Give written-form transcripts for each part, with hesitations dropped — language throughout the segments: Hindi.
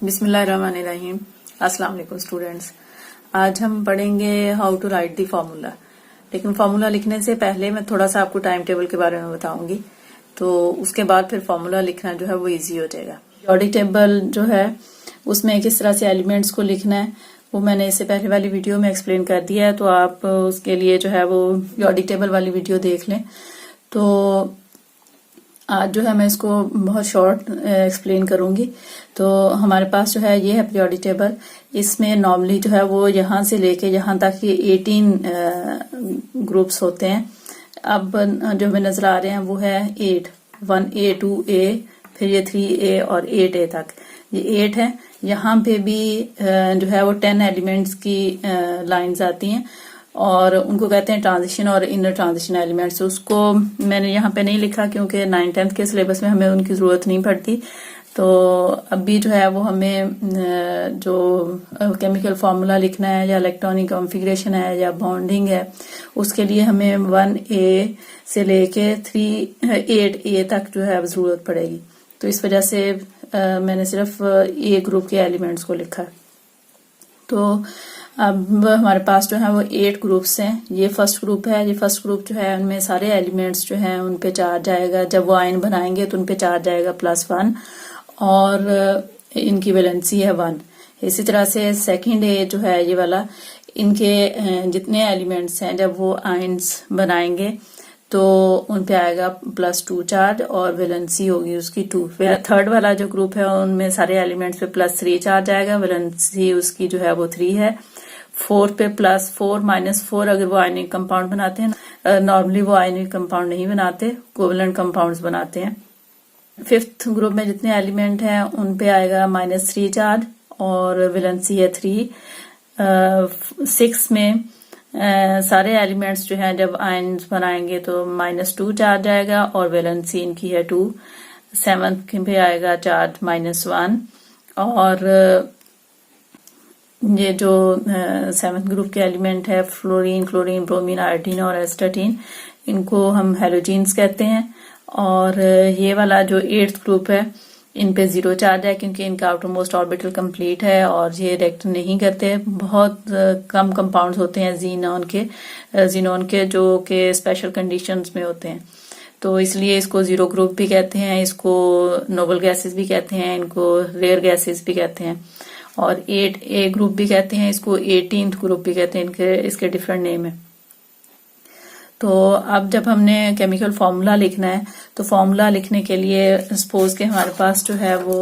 बिस्मिल्लाहिर्रहमानिर्रहीम। अस्सलाम वालेकुम स्टूडेंट्स। आज हम पढ़ेंगे how to write the formula. लेकिन फॉर्मूला लिखने से पहले मैं थोड़ा सा आपको टाइम टेबल के बारे में बताऊंगी, तो उसके बाद फिर फॉर्मूला लिखना जो है वो इजी हो जाएगा। पीरियोडिक टेबल जो है उसमें किस तरह से एलिमेंट्स को लिखना है वो मैंने इससे पहले वाली वीडियो में एक्सप्लेन कर दिया है, तो आप उसके लिए जो है वो पीरियोडिक टेबल वाली वीडियो देख लें। तो आज जो है मैं इसको बहुत शॉर्ट एक्सप्लेन करूंगी। तो हमारे पास जो है ये है पीरियोडिक टेबल। इसमें नॉर्मली जो है वो यहाँ से लेके यहाँ तक ये 18 ग्रुप्स होते हैं। अब जो हमें नजर आ रहे हैं वो है 8, 1A 2A, फिर ये 3A और 8A तक, ये 8 है। यहाँ पे भी जो है वो 10 एलिमेंट्स की लाइंस आती हैं और उनको कहते हैं ट्रांजिशन और इनर ट्रांजिशन एलिमेंट्स। उसको मैंने यहाँ पे नहीं लिखा क्योंकि 9th-10th के सिलेबस में हमें उनकी जरूरत नहीं पड़ती। तो अभी जो है वो हमें जो केमिकल फार्मूला लिखना है या इलेक्ट्रॉनिक कॉन्फ़िगरेशन है या बॉन्डिंग है, उसके लिए हमें 1A से लेके 8A तक जो है जरूरत पड़ेगी। तो इस वजह से मैंने सिर्फ ए ग्रुप के एलिमेंट्स को लिखा। तो अब हमारे पास जो है वो 8 ग्रुप्स हैं। ये फर्स्ट ग्रुप है। ये फर्स्ट ग्रुप जो है उनमें सारे एलिमेंट्स जो हैं उन पे चार्ज आएगा। जब वो आयन बनाएंगे तो उन पे चार्ज आएगा +1 और इनकी वैलेंसी है 1। इसी तरह से सेकंड ए जो है ये वाला, इनके जितने एलिमेंट्स हैं जब वो आयन्स बनाएंगे तो उन पे आएगा +2 चार्ज और वैलेंसी होगी उसकी 2। फिर थर्ड वाला जो ग्रुप है उनमें सारे एलिमेंट्स पे +3 चार्ज आएगा, वैलेंसी उसकी जो है वो 3 है। फोर्थ पे +4 -4 अगर वो आयनिक कंपाउंड बनाते हैं। नॉर्मली वो आयनिक कंपाउंड नहीं बनाते, कोवलेंट कंपाउंड्स बनाते हैं। फिफ्थ ग्रुप में जितने एलिमेंट हैं उन पे आएगा -3 चार्ज और वैलेंसी है 3। 6 में सारे एलिमेंट्स जो हैं जब आयन्स बनाएंगे तो -2 चार्ज आएगा और वैलेंसी इनकी है 2। 7th पे आएगा चार्ज -1 और ये जो 7th ग्रुप के एलिमेंट है फ्लोरीन, क्लोरीन, ब्रोमीन, आयोडीन और एस्टाटीन, इनको हम हैलोजेंस कहते हैं। और ये वाला जो 8th ग्रुप है इन पे 0 चार्ज है क्योंकि इनका आउटर मोस्ट ऑर्बिटल कंप्लीट है और ये रिएक्ट नहीं करते। बहुत कम कंपाउंड्स होते हैं जीनोन के जो कि स्पेशल कंडीशंस में होते हैं, तो इसलिए इसको 0 ग्रुप भी कहते हैं, इसको नोबल गैसेस भी कहते हैं, इनको रेयर गैसेस भी कहते हैं और 8A ग्रुप भी कहते हैं, इसको 18th ग्रुप भी कहते हैं। इसके डिफरेंट नेम है। तो अब जब हमने केमिकल फार्मूला लिखना है तो फार्मूला लिखने के लिए सपोज के हमारे पास जो है वो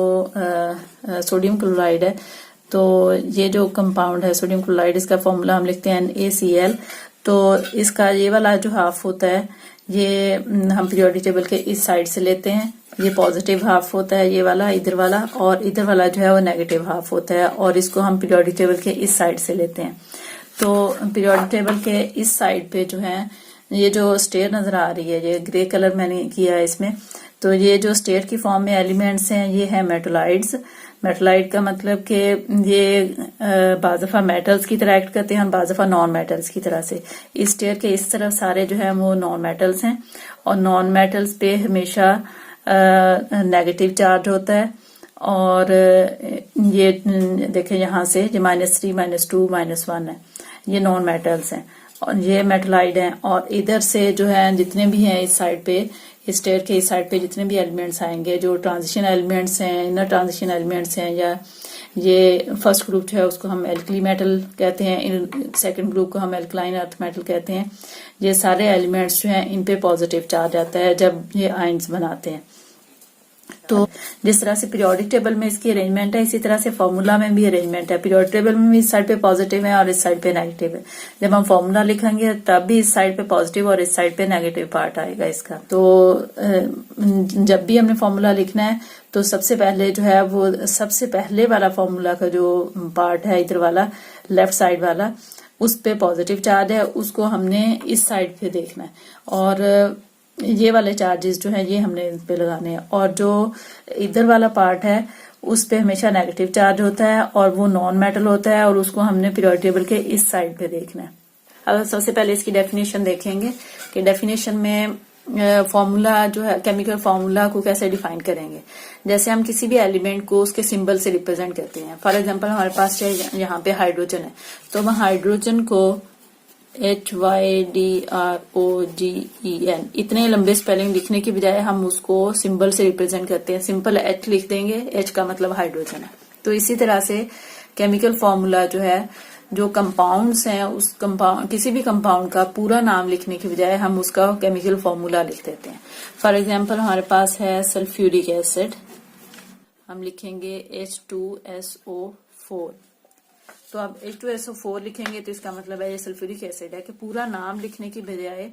सोडियम क्लोराइड है। तो ये जो कंपाउंड है सोडियम क्लोराइड, इसका फार्मूला हम लिखते हैं NaCl। तो इसका ये वाला जो हाफ होता है ये हम पीरियोडिक टेबल के इस साइड से लेते हैं। ये पॉजिटिव हाफ होता है ये वाला, इधर वाला, और इधर वाला जो है वो नेगेटिव हाफ होता है और इसको हम पीरियोडिक टेबल के इस साइड से लेते हैं। तो पीरियोडिक टेबल के इस साइड पे जो है ये जो स्टेयर नजर आ रही है, ये ग्रे कलर मैंने किया है इसमें। तो ये जो स्टेयर की फॉर्म में एलिमेंट्स हैं ये है मेटलाइड्स। मेटलाइड का मतलब कि ये बाज़-दफ़ा मेटल्स की तरह एक्ट करते हैं और बाज़-दफ़ा नॉन मेटल्स की तरह से। इस स्टेयर के इस तरफ सारे जो है वो नॉन मेटल्स हैं और नॉन मेटल्स पे हमेशा नेगेटिव चार्ज होता है। और ये देखें यहाँ से ये -3 -2 -1 है, ये नॉन मेटल्स हैं और ये मेटलाइड हैं। और इधर से जो है जितने भी हैं इस साइड पे, इस स्टेयर के इस साइड पे जितने भी एलिमेंट्स आएंगे जो ट्रांजिशन एलिमेंट्स हैं, इनर ट्रांजिशन एलिमेंट्स हैं, या ये फर्स्ट ग्रुप जो है उसको हम एल्कली मेटल कहते हैं, सेकंड ग्रुप को हम एल्कलाइन अर्थ मेटल कहते हैं। ये सारे एलिमेंट्स जो हैं इन पे पॉजिटिव चार्ज आता है जब ये आयन्स बनाते हैं। तो जिस तरह से पीरियोडिक टेबल में इसकी अरेंजमेंट है इसी तरह से फार्मूला में भी अरेंजमेंट है। पीरियोडिक टेबल में भी इस साइड पे पॉजिटिव है और इस साइड पे नेगेटिव है। जब हम फार्मूला लिखेंगे तब भी इस साइड पे पॉजिटिव और इस साइड पे नेगेटिव पार्ट आएगा इसका। तो जब भी हमने फार्मूला लिखना है तो सबसे पहले जो है वो सबसे पहले वाला फार्मूला का जो पार्ट है इधर वाला लेफ्ट साइड वाला, उस पे पॉजिटिव चार्ज है, उसको हमने इस साइड पे देखना है और ये वाले चार्जेस जो हैं ये हमने इस पे लगाने हैं। और जो इधर वाला पार्ट है उस पे हमेशा नेगेटिव चार्ज होता है और वो नॉन मेटल होता है और उसको हमने पीरियोडिक टेबल के इस साइड पे देखना है। अब सबसे पहले इसकी डेफिनेशन देखेंगे कि डेफिनेशन में फॉर्मूला जो है, केमिकल फॉर्मूला को कैसे डिफाइन करेंगे। जैसे हम किसी भी एलिमेंट को उसके सिंबल से रिप्रेजेंट करते हैं। फॉर एग्जांपल हमारे पास यहाँ पे हाइड्रोजन है, तो हम हाइड्रोजन को HYDROGEN इतने लंबे स्पेलिंग लिखने की बजाय हम उसको सिंबल से रिप्रेजेंट करते हैं। सिंपल H लिख देंगे, H का मतलब हाइड्रोजन है। तो इसी तरह से केमिकल फॉर्मूला जो है, जो कंपाउंड्स हैं, उस कंपाउंड, किसी भी कंपाउंड का पूरा नाम लिखने की बजाय हम उसका केमिकल फॉर्मूला लिख देते हैं। फॉर एग्जांपल हमारे पास है सल्फ्यूरिक एसिड, हम लिखेंगे H2SO4। तो अब H2SO4 लिखेंगे तो इसका मतलब है ये सल्फ्यूरिक एसिड है। कि पूरा नाम लिखने की बजाय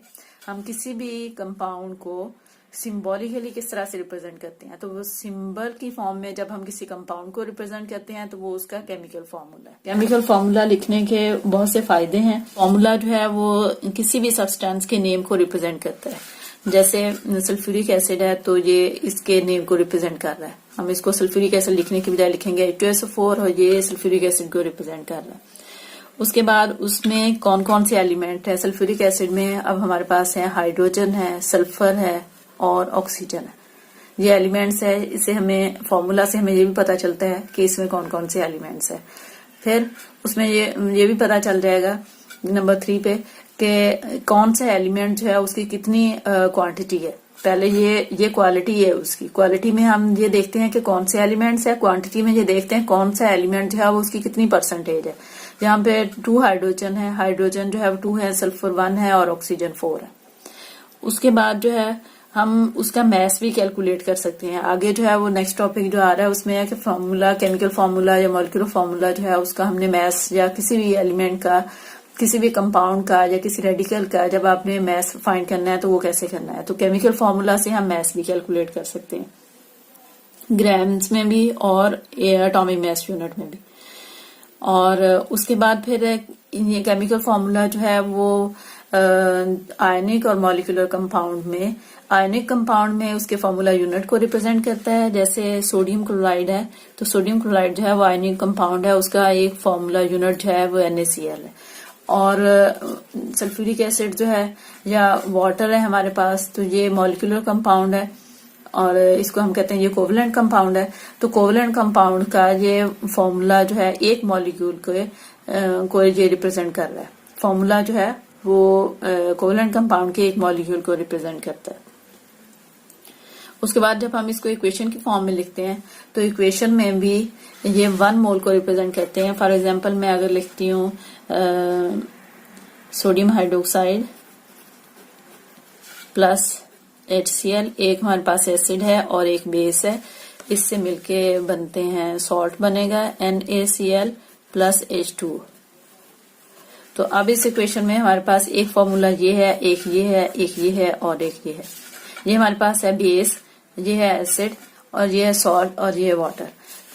हम किसी भी कंपाउंड को सिंबॉलिकली किस तरह से रिप्रेजेंट करते हैं, तो वो सिंबल की फॉर्म में जब हम किसी कंपाउंड को रिप्रेजेंट करते हैं तो वो उसका केमिकल फॉर्मूला है। केमिकल फॉर्मूला लिखने के बहुत से फायदे हैं। फॉर्मूला जो है वो किसी भी सब्सटेंस के नेम को रिप्रेजेंट करता है। जैसे सल्फ्यूरिक एसिड है तो ये इसके नेम को रिप्रेजेंट कर रहा है। हम इसको सल्फ्यूरिक एसिड लिखने की बजाय लिखेंगे H2SO4 और ये सल्फ्यूरिक एसिड को रिप्रेजेंट कर रहा है। उसके बाद उसमें कौन कौन से एलिमेंट है सल्फ्यूरिक एसिड में, अब हमारे पास है हाइड्रोजन है, सल्फर है और ऑक्सीजन है। ये एलिमेंट्स है। इसे हमें फॉर्मूला से हमें ये भी पता चलता है कि इसमें कौन कौन से एलिमेंट्स है। फिर उसमें ये भी पता चल जाएगा नंबर 3 पे कि कौन सा एलिमेंट जो है उसकी कितनी क्वांटिटी है। पहले ये क्वालिटी है उसकी। क्वालिटी में हम ये देखते हैं कि कौन से एलिमेंट्स है, क्वांटिटी में ये देखते हैं कौन सा एलिमेंट जो है वो उसकी कितनी परसेंटेज है। यहाँ पे 2 हाइड्रोजन है, हाइड्रोजन जो है वो 2 है, सल्फर 1 है और ऑक्सीजन 4 है। उसके बाद जो है हम उसका मैस भी कैलकुलेट कर सकते हैं। आगे जो है वो नेक्स्ट टॉपिक जो आ रहा है उसमें है कि फॉर्मूला, केमिकल फॉर्मूला या मॉलिक्यूलर फॉर्मूला जो है उसका हमने मैस, या किसी भी एलिमेंट का, किसी भी कंपाउंड का या किसी रेडिकल का जब आपने मैस फाइंड करना है तो वो कैसे करना है। तो केमिकल फॉर्मूला से हम मैस भी कैलकुलेट कर सकते हैं, ग्राम्स में भी और एटॉमिक मैस यूनिट में भी। और उसके बाद फिर ये केमिकल फॉर्मूला जो है वो आयनिक और मॉलिक्यूलर कंपाउंड में, आयनिक कंपाउंड में उसके फॉर्मूला यूनिट को रिप्रेजेंट करता है। जैसे सोडियम क्लोराइड है तो सोडियम क्लोराइड जो है वो आयनिक कंपाउंड है, उसका एक फॉर्मूला यूनिट जो है वो NaCl है। और सल्फ्यूरिक एसिड जो है या वाटर है हमारे पास, तो ये मॉलिक्यूलर कंपाउंड है और इसको हम कहते हैं ये कोवलेंट कंपाउंड है। तो कोवलेंट कंपाउंड का ये फॉर्मूला जो है एक मॉलिक्यूल को ये रिप्रेजेंट कर रहा है। फॉर्मूला जो है वो कोवलेंट कंपाउंड के एक मॉलिक्यूल को रिप्रेजेंट करता है। उसके बाद जब हम इसको इक्वेशन की फॉर्म में लिखते हैं तो इक्वेशन में भी ये 1 मोल को रिप्रेजेंट करते हैं। फॉर एग्जांपल मैं अगर लिखती हूँ सोडियम हाइड्रोक्साइड प्लस HCl, एक हमारे पास एसिड है और एक बेस है, इससे मिलके बनते हैं सॉल्ट बनेगा NaCl प्लस H2। तो अब इस इक्वेशन में हमारे पास एक फॉर्मूला ये है, एक ये है, एक ये है और एक ये है। ये हमारे पास है बेस, ये है एसिड और ये है सॉल्ट और ये है वाटर।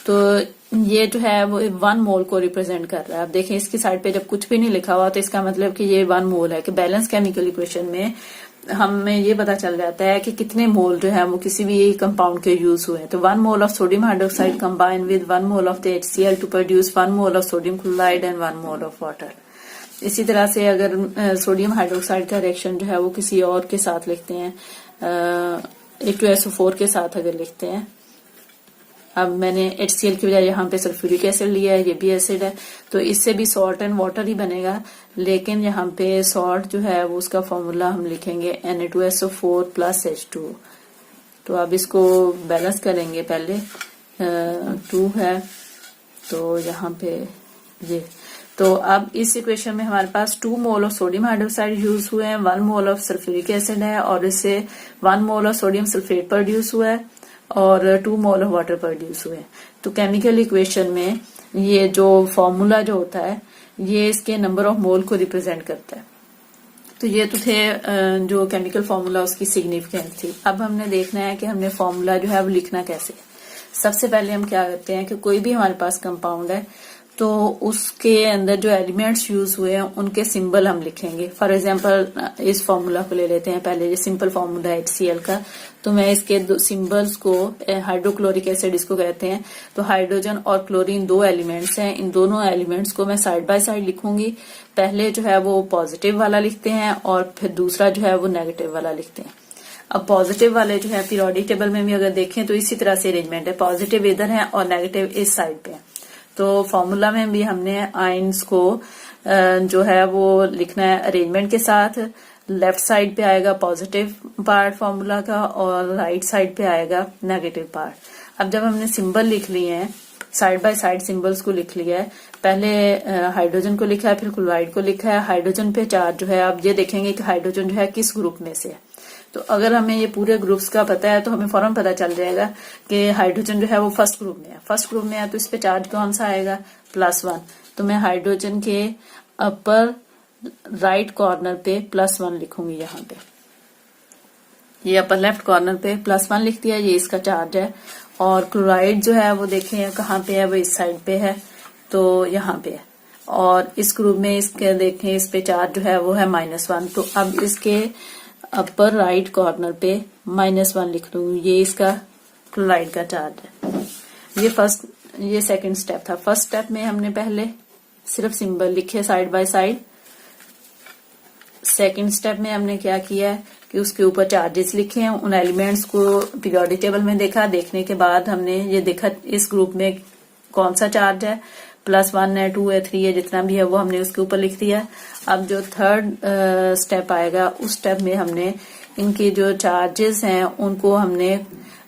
तो ये जो है वो 1 मोल को रिप्रेजेंट कर रहा है। अब देखें इसकी साइड पे जब कुछ भी नहीं लिखा हुआ तो इसका मतलब कि ये 1 मोल है। कि बैलेंस केमिकल इक्वेशन में हमें ये पता चल जाता है कि कितने मोल जो है वो किसी भी कंपाउंड के यूज हुए हैं। तो 1 mole of sodium hydroxide combine with 1 mole of the HCl to produce 1 mole of sodium chloride and 1 mole of water. इसी तरह से अगर सोडियम हाइड्रोक्साइड का रिएक्शन जो है वो किसी और के साथ लिखते हैं, H2SO4 के साथ अगर लिखते हैं, अब मैंने HCl की बजाय यहाँ पे सल्फ्यूरिक एसिड लिया है, ये भी एसिड है, तो इससे भी सॉल्ट एंड वाटर ही बनेगा। लेकिन यहाँ पे सॉल्ट जो है वो उसका फॉर्मूला हम लिखेंगे Na2SO4 प्लस H2। तो अब इसको बैलेंस करेंगे। पहले 2 है तो यहाँ पे ये, तो अब इस इक्वेशन में हमारे पास 2 मोल ऑफ सोडियम हाइड्रोक्साइड यूज हुए हैं, 1 मोल ऑफ सल्फ्यूरिक एसिड है और इससे 1 mole of sodium sulphate produce हुआ है और 2 मोल ऑफ वाटर प्रोड्यूस हुए हैं। तो केमिकल इक्वेशन में ये जो फॉर्मूला जो होता है ये इसके नंबर ऑफ मोल को रिप्रेजेंट करता है। तो ये तो थे जो केमिकल फॉर्मूला उसकी सिग्निफिकेंस थी। अब हमने देखना है कि हमने फॉर्मूला जो है वो लिखना कैसे। सबसे पहले हम क्या करते हैं कि कोई भी हमारे पास कंपाउंड है तो उसके अंदर जो एलिमेंट्स यूज हुए हैं उनके सिंबल हम लिखेंगे। फॉर एग्जांपल इस फॉर्मूला को ले लेते हैं। पहले ये सिंपल फॉर्मूला है HCl का, तो मैं इसके दो सिंबल्स को, हाइड्रोक्लोरिक एसिड इसको कहते हैं, तो हाइड्रोजन और क्लोरीन 2 एलिमेंट्स हैं। इन दोनों एलिमेंट्स को मैं साइड बाय साइड लिखूंगी। पहले जो है वो पॉजिटिव वाला लिखते हैं और फिर दूसरा जो है वो नेगेटिव वाला लिखते हैं। अब पॉजिटिव वाले जो है पीरियोडिक टेबल में भी अगर देखें तो इसी तरह से अरेंजमेंट है, पॉजिटिव इधर है और नेगेटिव इस साइड पे है। तो फॉर्मूला में भी हमने आयंस को जो है वो लिखना है अरेंजमेंट के साथ। लेफ्ट साइड पे आएगा पॉजिटिव पार्ट फॉर्मूला का और राइट साइड पे आएगा नेगेटिव पार्ट। अब जब हमने सिंबल लिख लिए हैं, साइड बाय साइड सिंबल्स को लिख लिया है, पहले हाइड्रोजन को लिखा है, फिर क्लोराइड को लिखा है। हाइड्रोजन पे चार्ज जो है, आप ये देखेंगे कि हाइड्रोजन जो है किस ग्रुप में से है। तो अगर हमें ये पूरे ग्रुप्स का पता है तो हमें फौरन पता चल जाएगा कि हाइड्रोजन जो है वो फर्स्ट ग्रुप में है। फर्स्ट ग्रुप में है तो इस पे चार्ज कौन सा आएगा, +1। तो मैं हाइड्रोजन के अपर राइट कॉर्नर पे +1 लिखूंगी। यहाँ पे ये अपर लेफ्ट कॉर्नर पे +1 लिख दिया, ये इसका चार्ज है। और क्लोराइड जो है वो देखें कहाँ पे है, वो इस साइड पे है, तो यहाँ पे है। और इस ग्रुप में इसके देखें इस पे चार्ज जो है वो है -1। तो अब इसके अपर राइट कॉर्नर पे -1 लिख लूँ, ये इसका क्लोराइड का चार्ज है। ये सेकंड स्टेप था। फर्स्ट स्टेप में हमने पहले सिर्फ सिंबल लिखे side by side. Second step में हमने क्या किया है कि उसके ऊपर चार्जेस लिखे हैं, उन एलिमेंट्स को पीरियोडिक टेबल में देखा। देखने के बाद हमने ये देखा इस ग्रुप में कौन सा चार्ज है, +1 है, 2 है, 3 है, जितना भी है वो हमने उसके ऊपर लिख दिया। अब जो थर्ड स्टेप आएगा उस स्टेप में हमने इनके जो चार्जेस हैं उनको हमने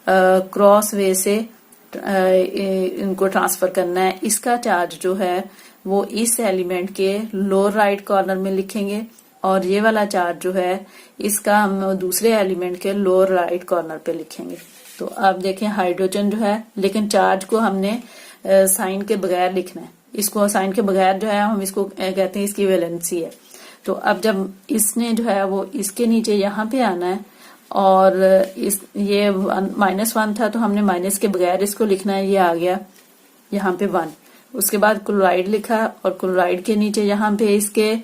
क्रॉस वे से इनको ट्रांसफर करना है। इसका चार्ज जो है वो इस एलिमेंट के लोअर राइट कॉर्नर में लिखेंगे और ये वाला चार्ज जो है इसका हम दूसरे एलिमेंट के लोअर राइट कॉर्नर पे लिखेंगे। तो अब देखें हाइड्रोजन जो है, लेकिन चार्ज को हमने साइन के बगैर लिखना है। इसको साइन के बगैर जो है हम इसको कहते हैं इसकी वैलेंसी है। तो अब जब इसने जो है वो इसके नीचे यहाँ पे आना है और ये -1 था तो हमने माइनस के बगैर इसको लिखना है। ये आ गया यहाँ पे 1। उसके बाद क्लोराइड लिखा और क्लोराइड के नीचे यहाँ पे इसके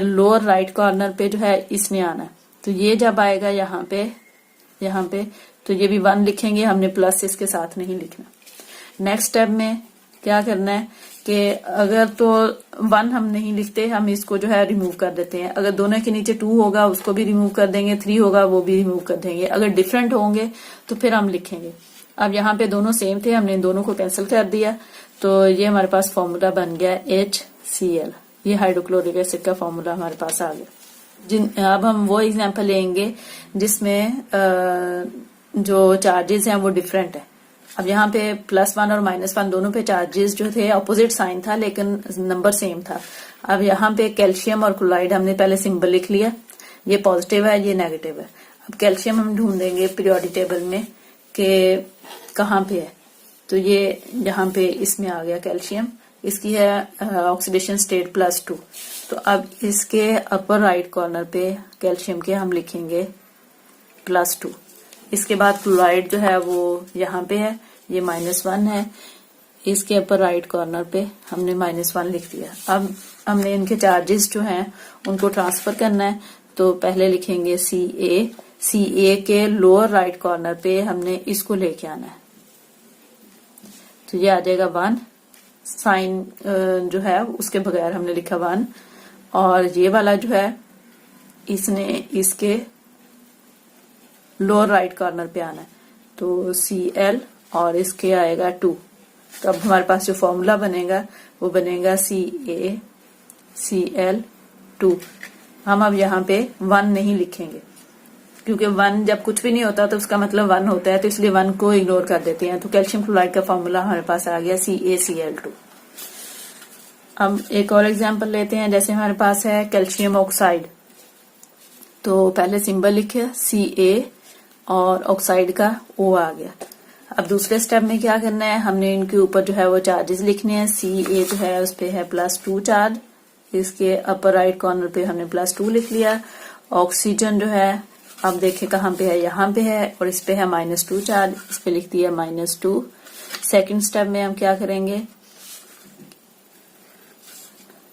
लोअर राइट कॉर्नर पे जो है इसने आना है। तो ये जब आएगा यहाँ पे तो ये भी 1 लिखेंगे, हमने प्लस इसके साथ नहीं लिखना। नेक्स्ट स्टेप में क्या करना है कि अगर तो 1 हम नहीं लिखते, हम इसको जो है रिमूव कर देते हैं। अगर दोनों के नीचे 2 होगा उसको भी रिमूव कर देंगे, 3 होगा वो भी रिमूव कर देंगे। अगर डिफरेंट होंगे तो फिर हम लिखेंगे। अब यहाँ पे दोनों सेम थे, हमने इन दोनों को कैंसिल कर दिया तो ये हमारे पास फॉर्मूला बन गया HCl। ये हाइड्रोक्लोरिक एसिड का फॉर्मूला हमारे पास आ गया। अब हम वो एग्जांपल लेंगे जिसमें जो चार्जेस हैं वो डिफरेंट है। अब यहाँ पे +1 और -1 दोनों पे चार्जेस जो थे अपोजिट साइन था लेकिन नंबर सेम था। अब यहाँ पे कैल्शियम और क्लोराइड हमने पहले सिंबल लिख लिया, ये पॉजिटिव है ये नेगेटिव है। अब कैल्शियम हम ढूंढेंगे पीरियोडिक टेबल में कि कहाँ पे है, तो ये यहाँ पे इसमें आ गया कैल्शियम, इसकी है ऑक्सीडेशन स्टेट +2। तो अब इसके अपर राइट कॉर्नर पे कैल्शियम के हम लिखेंगे +2। इसके बाद क्लोराइड जो है वो यहाँ पे है, ये -1 है, इसके अपर राइट कॉर्नर पे हमने -1 लिख दिया। अब हमने इनके चार्जेस जो हैं उनको ट्रांसफर करना है। तो पहले लिखेंगे Ca के लोअर राइट कॉर्नर पे हमने इसको लेके आना है, तो ये आ जाएगा 1। साइन जो है उसके बगैर हमने लिखा 1 और ये वाला जो है इसने इसके लोअर राइट कॉर्नर पे आना है, तो Cl और इसके आएगा 2। तो अब हमारे पास जो फॉर्मूला बनेगा वो बनेगा CaCl2। हम अब यहाँ पे 1 नहीं लिखेंगे क्योंकि 1 जब कुछ भी नहीं होता तो उसका मतलब 1 होता है, तो इसलिए 1 को इग्नोर कर देते हैं। तो कैल्शियम क्लोराइड का फॉर्मूला हमारे पास आ गया CaCl2। अब एक और एग्जांपल लेते हैं, जैसे हमारे पास है कैल्शियम ऑक्साइड। तो पहले सिंबल लिखे Ca और ऑक्साइड का O आ गया। अब दूसरे स्टेप में क्या करना है, हमने इनके ऊपर जो है वो चार्जेस लिखने हैं। Ca जो है उस पे है +2 चार्ज, इसके अपर राइट कॉर्नर पे हमने +2 लिख लिया। ऑक्सीजन जो है अब देखें कहाँ पे है, यहाँ पे है और इस पे है -2 चार्ज, इस पे लिख दिया -2। सेकंड स्टेप में हम क्या करेंगे,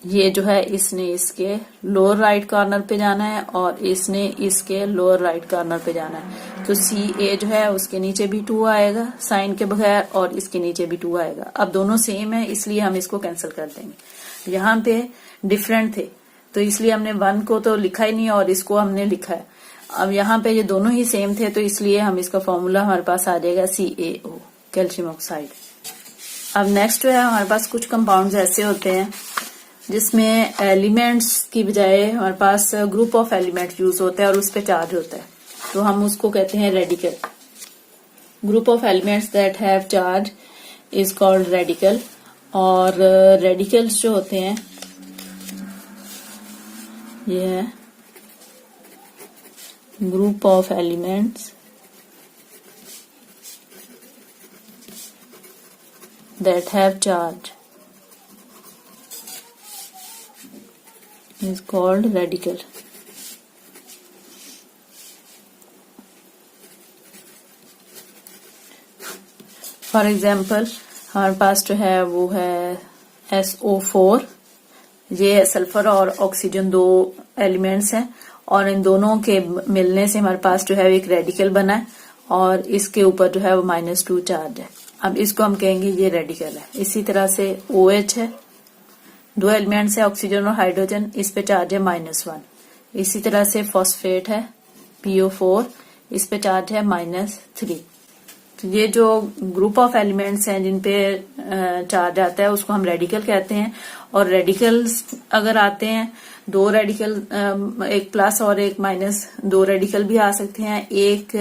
ये जो है इसने इसके लोअर राइट कॉर्नर पे जाना है और इसने इसके लोअर राइट कॉर्नर पे जाना है। तो Ca जो है उसके नीचे भी 2 आएगा साइन के बगैर और इसके नीचे भी 2 आएगा। अब दोनों सेम है इसलिए हम इसको कैंसिल कर देंगे। यहाँ पे डिफरेंट थे तो इसलिए हमने 1 को तो लिखा ही नहीं और इसको हमने लिखा है। अब यहाँ पे ये दोनों ही सेम थे, तो इसलिए हम इसका फॉर्मूला हमारे पास आ जाएगा CaO, कैल्शियम ऑक्साइड। अब नेक्स्ट जो है हमारे पास कुछ कंपाउंड्स ऐसे होते हैं जिसमें एलिमेंट्स की बजाय हमारे पास ग्रुप ऑफ एलिमेंट्स यूज होता है और उस पर चार्ज होता है, तो हम उसको कहते हैं radical. Group of elements that have charge is called radical. और रेडिकल्स जो होते हैं ये है group of elements that have charge is called radical. For example हमारे पास जो है वो है SO4, ये सल्फर और ऑक्सीजन दो एलिमेंट्स हैं और इन दोनों के मिलने से हमारे पास जो है एक रेडिकल बना है और इसके ऊपर जो है वो -2 चार्ज है। अब इसको हम कहेंगे ये रेडिकल है। इसी तरह से OH है, दो एलिमेंट्स है ऑक्सीजन और हाइड्रोजन, इस पे चार्ज है -1। इसी तरह से फॉस्फेट है PO4, इस पे चार्ज है -3। तो ये जो ग्रुप ऑफ एलिमेंट्स हैं जिन पे चार्ज आता है उसको हम रेडिकल कहते हैं। और रेडिकल्स अगर आते हैं दो रेडिकल, एक प्लस और एक माइनस, दो रेडिकल भी आ सकते हैं, एक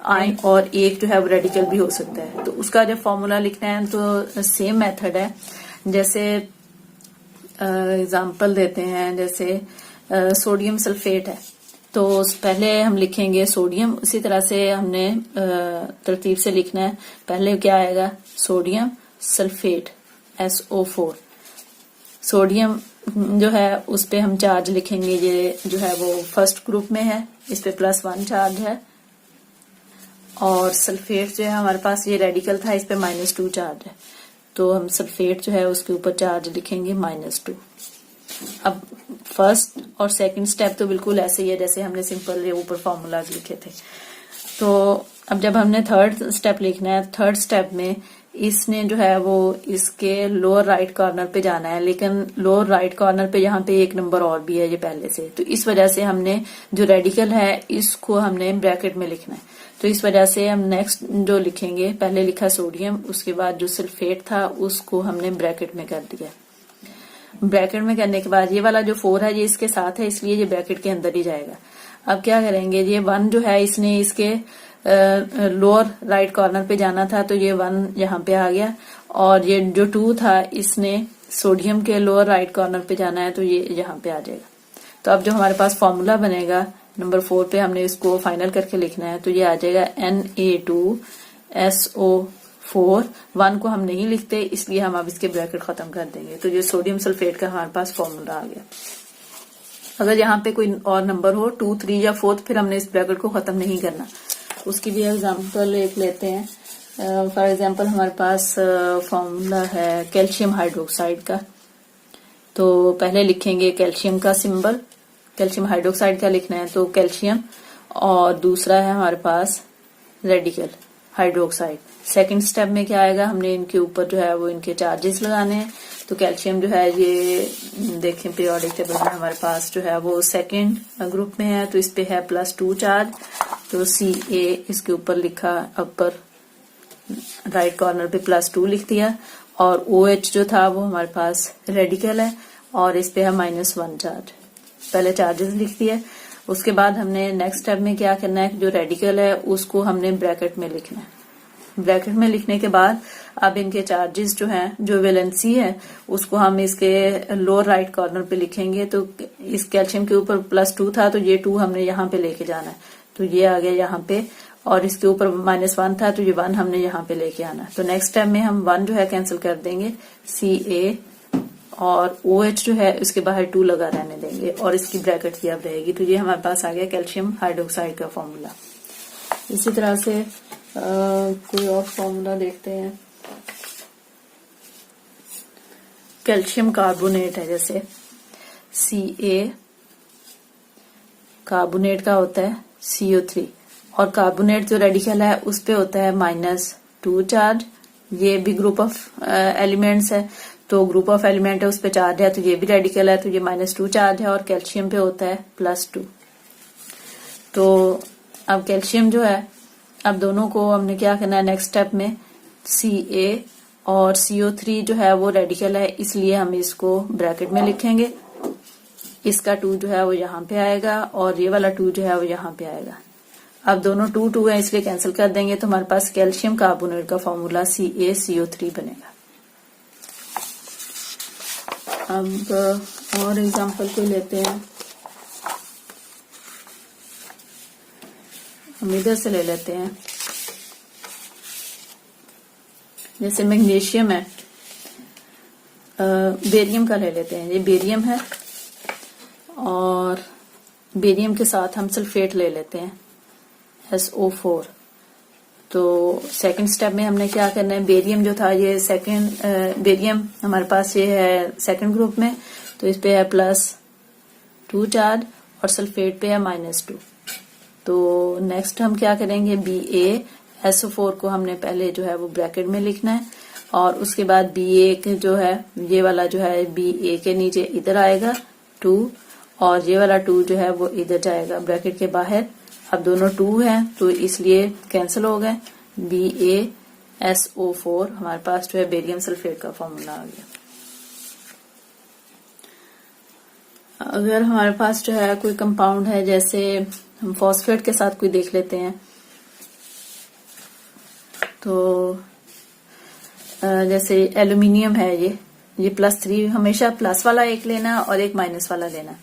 आयन और एक जो है वो रेडिकल भी हो सकता है। तो उसका जब फॉर्मूला लिखना है तो सेम मेथड है। जैसे एग्जांपल देते हैं, जैसे सोडियम सल्फेट है तो पहले हम लिखेंगे सोडियम, उसी तरह से हमने तरतीब से लिखना है। पहले क्या आएगा सोडियम सल्फेट SO4। सोडियम जो है उस पे हम चार्ज लिखेंगे, ये जो है वो फर्स्ट ग्रुप में है, इस पे +1 चार्ज है। और सल्फेट जो है हमारे पास ये रेडिकल था, इस पे -2 चार्ज है, तो हम सल्फेट जो है उसके ऊपर चार्ज लिखेंगे -2। अब फर्स्ट और सेकंड स्टेप तो बिल्कुल ऐसे ही है जैसे हमने सिंपल ऊपर फॉर्मूलाज लिखे थे। तो अब जब हमने थर्ड स्टेप लिखना है, थर्ड स्टेप में इसने जो है वो इसके लोअर राइट कॉर्नर पे जाना है, लेकिन लोअर राइट कॉर्नर पे यहाँ पे एक नंबर और भी है ये पहले से, तो इस वजह से हमने जो रेडिकल है इसको हमने ब्रैकेट में लिखना है। तो इस वजह से हम नेक्स्ट जो लिखेंगे, पहले लिखा सोडियम, उसके बाद जो सल्फेट था उसको हमने ब्रैकेट में कर दिया। ब्रैकेट में करने के बाद ये वाला जो 4 है ये इसके साथ है, इसलिए ये ब्रैकेट के अंदर ही जाएगा। अब क्या करेंगे, ये 1 जो है इसने इसके लोअर राइट कॉर्नर पे जाना था, तो ये 1 यहाँ पे आ गया। और ये जो 2 था इसने सोडियम के लोअर राइट कॉर्नर पे जाना है, तो ये यहाँ पे आ जाएगा। तो अब जो हमारे पास फॉर्मूला बनेगा नंबर 4 पे, हमने इसको फाइनल करके लिखना है, तो ये आ जाएगा Na2SO4। 1 को हम नहीं लिखते इसलिए हम अब इसके ब्रैकेट खत्म कर देंगे, तो ये सोडियम सल्फेट का हमारे पास फॉर्मूला आ गया। अगर यहाँ पे कोई और नंबर हो 2, 3 या 4, फिर हमने इस ब्रैकेट को खत्म नहीं करना। उसकी भी एग्जांपल एक लेते हैं। फॉर एग्जांपल हमारे पास फॉर्मूला है कैल्शियम हाइड्रोक्साइड का, तो पहले लिखेंगे कैल्शियम का सिंबल। कैल्शियम हाइड्रोक्साइड का लिखना है तो कैल्शियम, और दूसरा है हमारे पास रेडिकल हाइड्रोक्साइड। सेकंड स्टेप में क्या आएगा, हमने इनके ऊपर जो है वो इनके चार्जेस लगाने हैं। तो कैल्शियम जो है ये देखें पीरियोडिक टेबल में हमारे पास जो है वो सेकंड ग्रुप में है, तो इस पे है +2 चार्ज, तो Ca इसके ऊपर लिखा, अपर राइट कॉर्नर पे +2 लिख दिया। और OH जो था वो हमारे पास रेडिकल है और इस पे है -1 चार्ज, पहले चार्जेस लिख दिए। उसके बाद हमने नेक्स्ट स्टेप में क्या करना है, जो रेडिकल है उसको हमने ब्रैकेट में लिखना है। ब्रैकेट में लिखने के बाद अब इनके चार्जेस जो हैं, जो वैलेंसी है उसको हम इसके लोअर राइट कॉर्नर पे लिखेंगे। तो इस कैल्शियम के ऊपर +2 था, तो ये 2 हमने यहाँ पे लेके जाना है, तो ये आ गया यहाँ पे। और इसके ऊपर -1 था, तो ये 1 हमने यहाँ पे लेके आना। तो नेक्स्ट स्टेप में हम 1 जो है कैंसिल कर देंगे, Ca और OH जो है उसके बाहर 2 लगा रहने देंगे और इसकी ब्रैकेट भी अब रहेगी। तो ये हमारे पास आ गया कैल्शियम हाइड्रोक्साइड का फॉर्मूला। इसी तरह से कोई और फॉर्मूला देखते हैं। कैल्शियम कार्बोनेट है, जैसे Ca, कार्बोनेट का होता है CO3, और कार्बोनेट जो रेडिकल है उस पे होता है -2 चार्ज। ये भी ग्रुप ऑफ एलिमेंट्स है, तो ग्रुप ऑफ एलिमेंट है उस पे चार्ज है, तो ये भी रेडिकल है, तो ये -2 चार्ज है। और कैल्शियम पे होता है +2। तो अब कैल्शियम जो है, अब दोनों को हमने क्या करना है नेक्स्ट स्टेप में, Ca और CO3 जो है वो रेडिकल है, इसलिए हम इसको ब्रैकेट में लिखेंगे। इसका 2 जो है वो यहाँ पे आएगा और ये वाला 2 जो है वो यहाँ पे आएगा। अब दोनों 2 2 है इसलिए कैंसिल कर देंगे, तो हमारे पास कैल्शियम कार्बोनेट का फॉर्मूला CaCO3 बनेगा। अब और एग्जांपल को लेते हैं, हम इधर से ले लेते हैं। जैसे मैग्नीशियम है, बेरियम का ले लेते हैं। ये बेरियम है और बेरियम के साथ हम सल्फेट ले लेते हैं SO4। तो सेकंड स्टेप में हमने क्या करना है, बेरियम जो था ये सेकंड, बेरियम हमारे पास ये है सेकंड ग्रुप में, तो इस पे है +2 चार्ज और सल्फेट पे है -2। तो नेक्स्ट हम क्या करेंगे, BaSO4 को हमने पहले जो है वो ब्रैकेट में लिखना है और उसके बाद Ba के जो है ये वाला जो है Ba के नीचे इधर आएगा 2 और ये वाला 2 जो है वो इधर जाएगा ब्रैकेट के बाहर। अब दोनों 2 हैं तो इसलिए कैंसिल हो गए। BaSO4 हमारे पास जो है बेरियम सल्फेट का फॉर्मूला आ गया। अगर हमारे पास जो है कोई कंपाउंड है, जैसे हम फॉस्फेट के साथ कोई देख लेते हैं, तो जैसे एल्यूमिनियम है, ये +3, हमेशा प्लस वाला एक लेना और एक माइनस वाला लेना।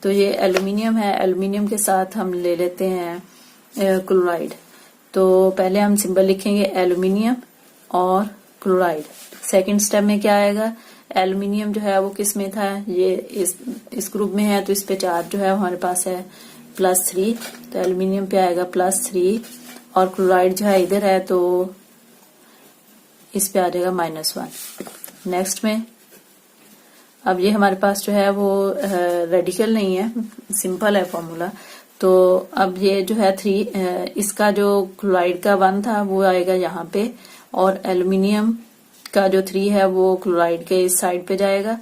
तो ये एल्यूमिनियम है, एल्यूमिनियम के साथ हम ले लेते हैं क्लोराइड। तो पहले हम सिंबल लिखेंगे एल्यूमिनियम और क्लोराइड। सेकंड स्टेप में क्या आएगा, एल्यूमिनियम जो है वो किस में था, ये इस ग्रुप में है, तो इस पे चार्ज जो है हमारे पास है +3, तो एल्यूमिनियम पे आएगा +3 और क्लोराइड जो है इधर है तो इस पे आ जाएगा -1। नेक्स्ट में अब ये हमारे पास जो है वो रेडिकल नहीं है, सिंपल है फॉर्मूला। तो अब ये जो है 3, इसका जो क्लोराइड का 1 था वो आएगा यहाँ पे और एल्यूमिनियम का जो 3 है वो क्लोराइड के इस साइड पे जाएगा,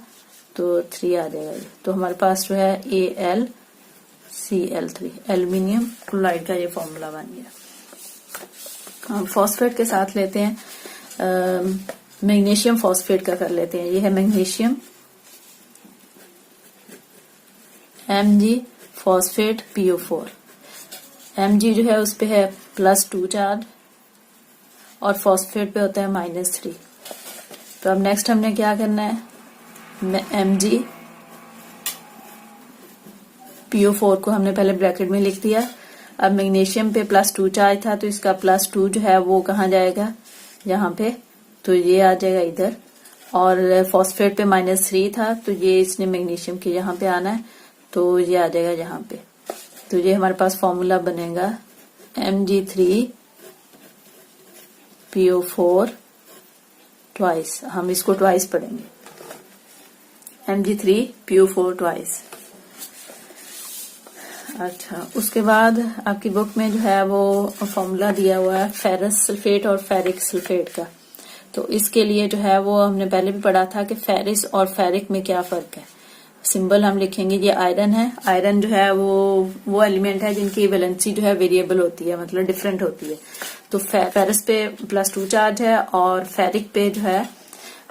तो 3 आ जाएगा। तो हमारे पास जो है AlCl3, एल्यूमिनियम क्लोराइड का ये फॉर्मूला बन गया। हम फॉस्फेट के साथ लेते हैं, मैग्नीशियम फॉस्फेट का कर लेते हैं। ये है magnesium Mg phosphate PO4। Mg जो है उस पे है +2 चार्ज और फॉस्फेट पे होता है -3। तो अब नेक्स्ट हमने क्या करना है, Mg PO4 को हमने पहले ब्रैकेट में लिख दिया। अब मैग्नीशियम पे +2 चार्ज था तो इसका +2 जो है वो कहाँ जाएगा, यहाँ पे, तो ये आ जाएगा इधर। और फॉस्फेट पे -3 था तो ये इसने मैग्नीशियम के यहाँ पे आना है, तो ये आ जाएगा यहाँ पे। तो ये हमारे पास फॉर्मूला बनेगा Mg3PO4 ट्वाइस, हम इसको ट्वाइस पढ़ेंगे, Mg3PO4 ट्वाइस। अच्छा, उसके बाद आपकी बुक में जो है वो फॉर्मूला दिया हुआ है फेरस सल्फेट और फेरिक सल्फेट का। तो इसके लिए जो है वो हमने पहले भी पढ़ा था कि फेरिस और फेरिक में क्या फर्क है। सिंबल हम लिखेंगे, ये आयरन है। आयरन जो है वो एलिमेंट है जिनकी वैलेंसी जो है वेरिएबल होती है, मतलब डिफरेंट होती है। तो फेरस पे +2 चार्ज है और फेरिक पे जो है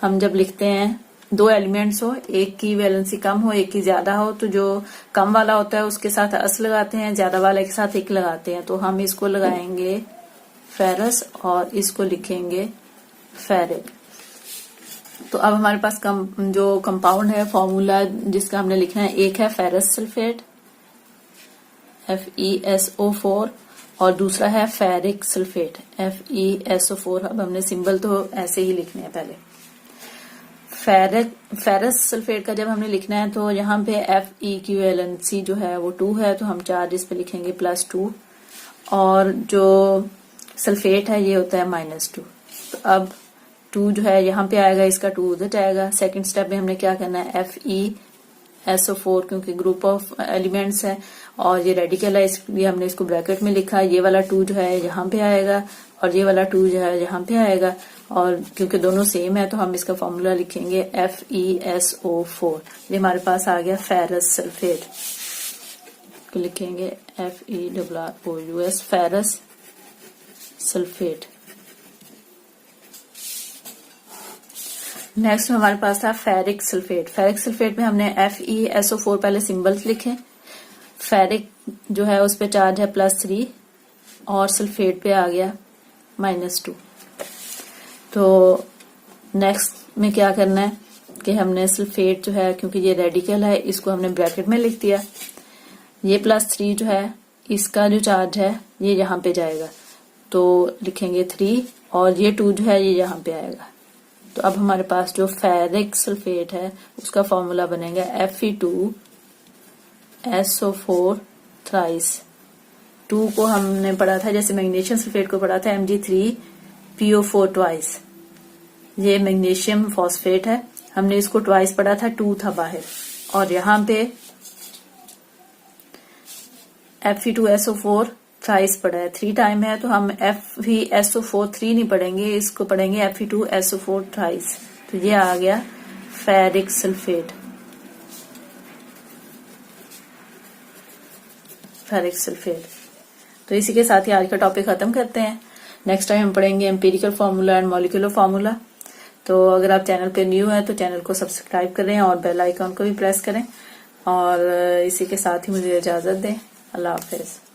हम जब लिखते हैं 2 एलिमेंट्स हो, एक की वैलेंसी कम हो एक की ज्यादा हो, तो जो कम वाला होता है उसके साथ अस लगाते हैं, ज्यादा वाले के साथ एक लगाते हैं। तो हम इसको लगाएंगे फेरस और इसको लिखेंगे फेरिक। तो अब हमारे पास जो कंपाउंड है फॉर्मूला जिसका हमने लिखना है, एक है फेरस सल्फेट FeSO4 और दूसरा है फेरिक सल्फेट FeSO4। अब हमने सिंबल तो ऐसे ही लिखने हैं पहले। फेरस सल्फेट का जब हमने लिखना है तो यहाँ पे Fe की वैलेंसी जो है वो 2 है, तो हम चार्ज इस पे लिखेंगे +2 और जो सल्फेट है ये होता है -2। तो अब 2 जो है यहाँ पे आएगा, इसका 2 उधर जाएगा। सेकंड स्टेप में हमने क्या करना है, FeSO4 क्योंकि ग्रुप ऑफ एलिमेंट्स है और ये रेडिकल है इसलिए हमने इसको ब्रैकेट में लिखा। ये वाला 2 जो है यहाँ पे आएगा और ये वाला 2 जो है यहाँ पे आएगा, और क्योंकि दोनों सेम है तो हम इसका फॉर्मूला लिखेंगे FeSO4। ये हमारे पास आ गया फेरस सल्फेट इसको लिखेंगे FeRROUS, फेरस सल्फेट। नेक्स्ट हमारे पास था फेरिक सल्फेट। फेरिक सल्फेट में हमने FeSO4 पहले सिंबल्स लिखे। फेरिक जो है उस पे चार्ज है +3 और सल्फेट पे आ गया -2। तो नेक्स्ट में क्या करना है कि हमने सल्फेट जो है, क्योंकि ये रेडिकल है, इसको हमने ब्रैकेट में लिख दिया। ये +3 जो है इसका जो चार्ज है ये यहाँ पे जाएगा, तो लिखेंगे 3, और ये 2 जो है ये यहाँ पे आएगा। तो अब हमारे पास जो फेरिक सल्फेट है उसका फॉर्मूला बनेगा Fe2SO4 थ्राइस। 2 को हमने पढ़ा था, जैसे मैग्नीशियम सल्फेट को पढ़ा था Mg3PO4 ट्वाइस। ये मैग्नीशियम फॉस्फेट है, हमने इसको ट्वाइस पढ़ा था, 2 था बाहर। और यहाँ पे Fe2SO4 थ्राइस पढ़ा है, 3 टाइम है, तो हम FeSO4 3 नहीं पढ़ेंगे, इसको पढ़ेंगे Fe2SO4 थ्राइस। तो ये आ गया फेरिक सल्फेट। Ferric sulphate. तो इसी के साथ ही आज का टॉपिक खत्म करते हैं। नेक्स्ट टाइम हम पढ़ेंगे empirical formula and molecular formula. तो अगर आप चैनल पे न्यू है तो चैनल को सब्सक्राइब करें और बेल आइकन को भी प्रेस करें। और इसी के साथ ही मुझे इजाजत दें। अल्लाह हाफिज।